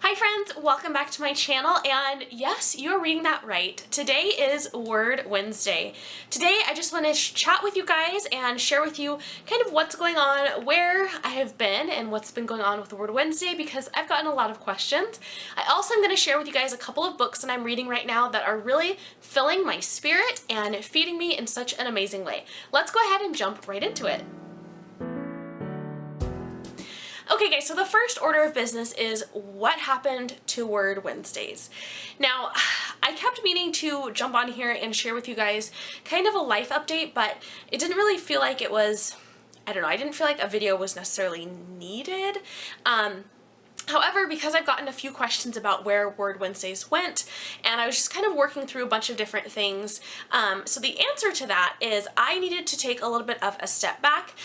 Hi friends, welcome back to my channel, and yes, you are reading that right. Today is Word Wednesday. Today I just want to chat with you guys and share with you kind of what's going on, where I have been, and what's been going on with Word Wednesday because I've gotten a lot of questions. I also am going to share with you guys a couple of books that I'm reading right now that are really filling my spirit and feeding me in such an amazing way. Let's go ahead and jump right into it. Okay guys, so the first order of business is what happened to Word Wednesdays. Now, I kept meaning to jump on here and share with you guys kind of a life update, but it didn't really feel like it was, I don't know, I didn't feel like a video was necessarily needed. However, because I've gotten a few questions about where Word Wednesdays went, and I was just kind of working through a bunch of different things, so the answer to that is I needed to take a little bit of a step back.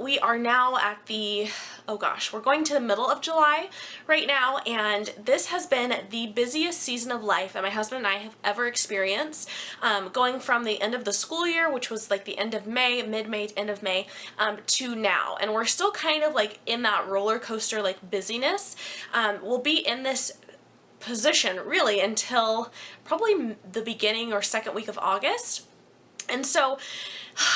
We are now at the, oh gosh, we're going to the middle of July right now, and this has been the busiest season of life that my husband and I have ever experienced, going from the end of the school year, which was like the end of May, mid-May, end of May, to now, and we're still kind of like in that roller coaster like busyness. We'll be in this position really until probably the beginning or second week of August. And so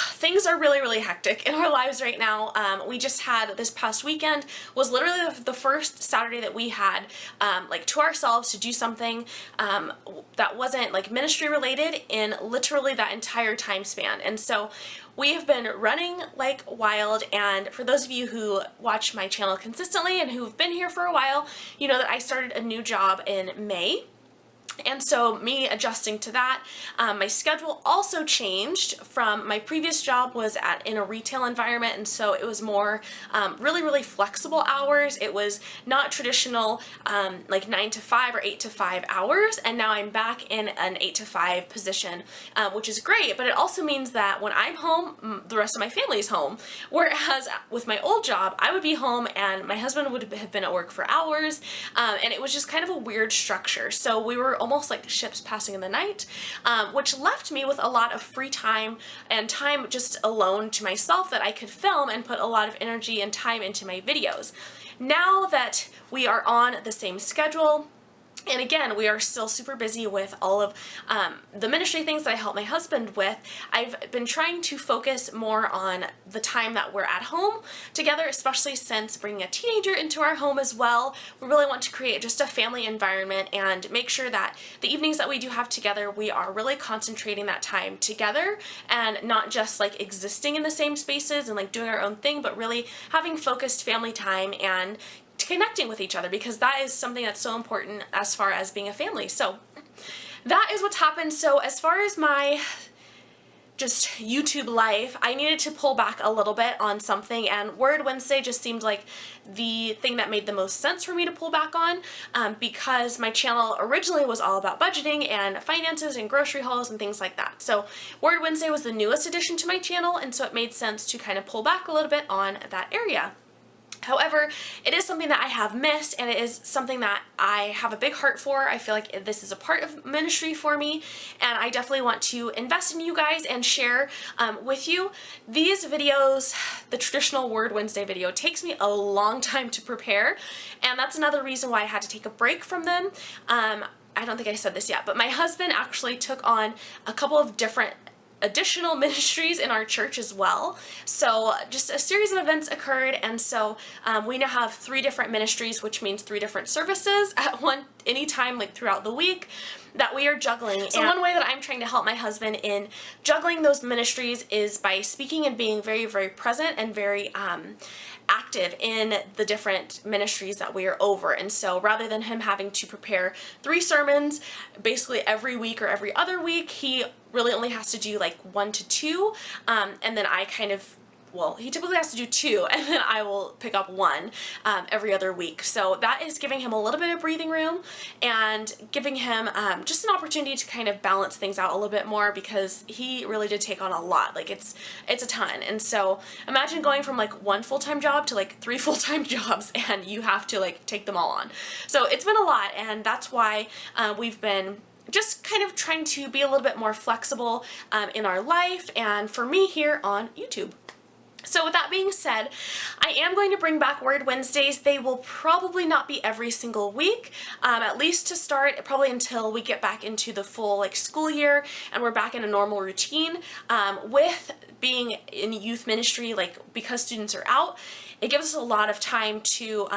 things are really hectic in our lives right now. We just had this past weekend was literally the first Saturday that we had like to ourselves to do something that wasn't like ministry related in literally that entire time span. And so we have been running like wild, and for those of you who watch my channel consistently and who've been here for a while, you know that I started a new job in May. And so me adjusting to that, my schedule also changed from my previous job was in a retail environment, and so it was more really flexible hours. It was not traditional like 9 to 5 or 8 to 5 hours, and now I'm back in an 8 to 5 position, which is great, but it also means that when I'm home, the rest of my family is home, whereas with my old job, I would be home and my husband would have been at work for hours, and it was just kind of a weird structure. So we were almost like ships passing in the night, which left me with a lot of free time and time just alone to myself that I could film and put a lot of energy and time into my videos. Now that we are on the same schedule, and again, we are still super busy with all of the ministry things that I help my husband with, I've been trying to focus more on the time that we're at home together, especially since bringing a teenager into our home as well. We really want to create just a family environment and make sure that the evenings that we do have together, we are really concentrating that time together and not just like existing in the same spaces and like doing our own thing, but really having focused family time and connecting with each other, because that is something that's so important as far as being a family. So that is what's happened. So as far as my just YouTube life, I needed to pull back a little bit on something, and Word Wednesday just seemed like the thing that made the most sense for me to pull back on, because my channel originally was all about budgeting and finances and grocery hauls and things like that. So Word Wednesday was the newest addition to my channel, and so it made sense to kind of pull back a little bit on that area. However, it is something that I have missed, and it is something that I have a big heart for. I feel like this is a part of ministry for me, and I definitely want to invest in you guys and share with you. These videos, the traditional Word Wednesday video, takes me a long time to prepare, and that's another reason why I had to take a break from them. I don't think I said this yet, but my husband actually took on a couple of different additional ministries in our church as well. So just a series of events occurred, and so we now have 3 different ministries, which means 3 different services at any time like throughout the week that we are juggling. So one way that I'm trying to help my husband in juggling those ministries is by speaking and being very present and very active in the different ministries that we are over. And so rather than him having to prepare 3 sermons basically every week or every other week, he really only has to do like 1 to 2, and then I kind of, well, he typically has to do 2, and then I will pick up 1 every other week. So that is giving him a little bit of breathing room and giving him just an opportunity to kind of balance things out a little bit more, because he really did take on a lot. Like it's a ton. And so imagine going from like 1 full-time job to like 3 full-time jobs, and you have to like take them all on. So it's been a lot, and that's why we've been just kind of trying to be a little bit more flexible in our life, and for me here on YouTube. So with that being said, I am going to bring back Word Wednesdays. They will probably not be every single week, at least to start, probably until we get back into the full school year and we're back in a normal routine. With being in youth ministry, because students are out, it gives us a lot of time to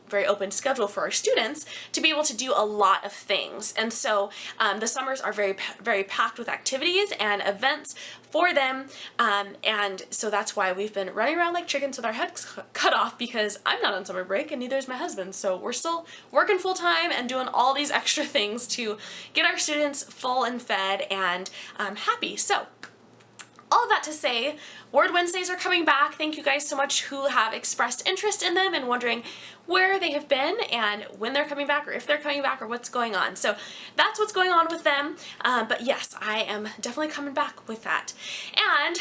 very open schedule for our students to be able to do a lot of things. And so the summers are very, very packed with activities and events for them. And so that's why we've been running around like chickens with our heads cut off, because I'm not on summer break and neither is my husband. So we're still working full time and doing all these extra things to get our students full and fed and happy. So all of that to say, Word Wednesdays are coming back. Thank you guys so much who have expressed interest in them and wondering where they have been and when they're coming back or if they're coming back or what's going on. So that's what's going on with them. But yes, I am definitely coming back with that. And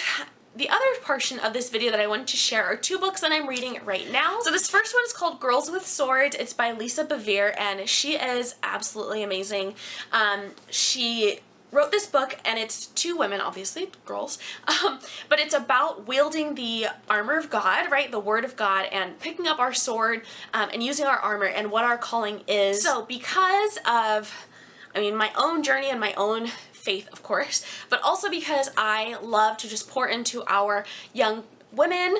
the other portion of this video that I wanted to share are two books that I'm reading right now. So this first one is called Girls with Swords. It's by Lisa Bevere, and she is absolutely amazing. She wrote this book, and it's two women, obviously, girls, but it's about wielding the armor of God, right, the Word of God, and picking up our sword and using our armor and what our calling is. So because of, my own journey and my own faith, of course, but also because I love to just pour into our young women,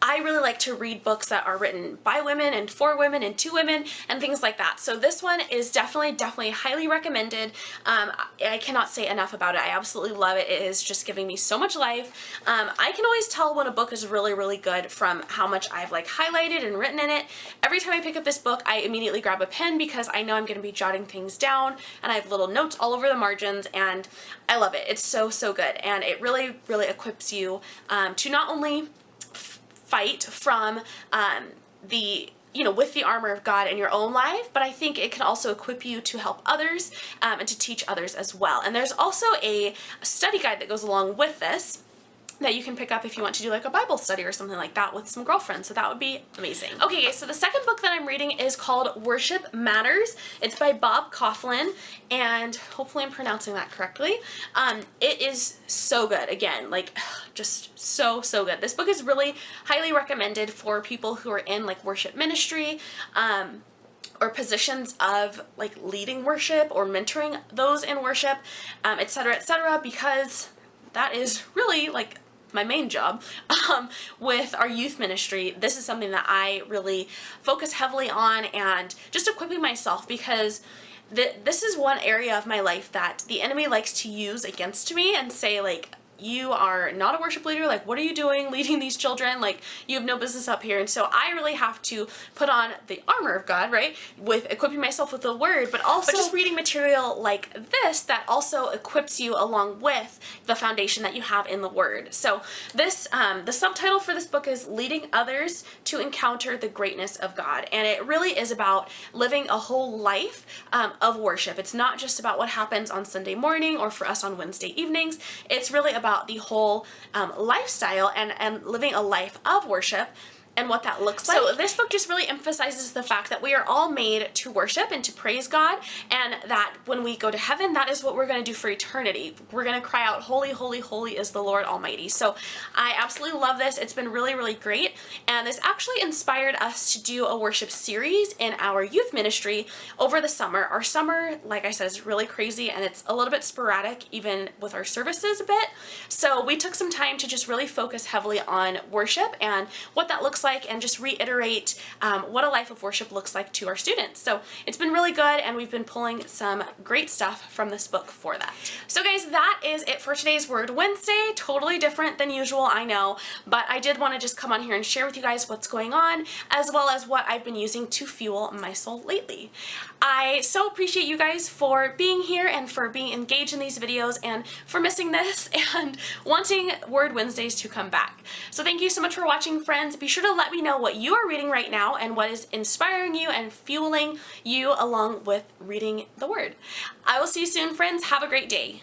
I really like to read books that are written by women and for women and to women and things like that. So this one is definitely highly recommended. I cannot say enough about it. I absolutely love it. It is just giving me so much life. I can always tell when a book is really, really good from how much I've highlighted and written in it. Every time I pick up this book, I immediately grab a pen because I know I'm going to be jotting things down, and I have little notes all over the margins, and I love it. It's so, so good, and it really, really equips you to not only fight from with the armor of God in your own life, but I think it can also equip you to help others and to teach others as well. And there's also a study guide that goes along with this that you can pick up if you want to do a Bible study or something like that with some girlfriends. So that would be amazing. Okay guys, so the second book that I'm reading is called Worship Matters. It's by Bob Kauflin, and hopefully I'm pronouncing that correctly. It is so good. Again, just so good. This book is really highly recommended for people who are in worship ministry, or positions of leading worship or mentoring those in worship, etc., because that is really my main job with our youth ministry. This is something that I really focus heavily on, and just equipping myself, because this is one area of my life that the enemy likes to use against me and say you are not a worship leader, what are you doing leading these children, you have no business up here. And so I really have to put on the armor of God, right, with equipping myself with the Word, but also just reading material like this that also equips you along with the foundation that you have in the Word. So this, the subtitle for this book is Leading Others to Encounter the Greatness of God, and it really is about living a whole life of worship. It's not just about what happens on Sunday morning or for us on Wednesday evenings. It's really about the whole lifestyle and living a life of worship and what that looks like. So this book just really emphasizes the fact that we are all made to worship and to praise God, and that when we go to heaven, that is what we're going to do for eternity. We're going to cry out, holy, holy, holy is the Lord Almighty. So I absolutely love this. It's been really, really great, and this actually inspired us to do a worship series in our youth ministry over the summer. Our summer, like I said, is really crazy, and it's a little bit sporadic even with our services a bit. So we took some time to just really focus heavily on worship and what that looks like, and just reiterate what a life of worship looks like to our students. So it's been really good, and we've been pulling some great stuff from this book for that. So guys, that is it for today's Word Wednesday. Totally different than usual, I know, but I did want to just come on here and share with you guys what's going on, as well as what I've been using to fuel my soul lately. I so appreciate you guys for being here and for being engaged in these videos and for missing this and wanting Word Wednesdays to come back. So thank you so much for watching, friends. Be sure to let me know what you are reading right now and what is inspiring you and fueling you along with reading the Word. I will see you soon, friends. Have a great day.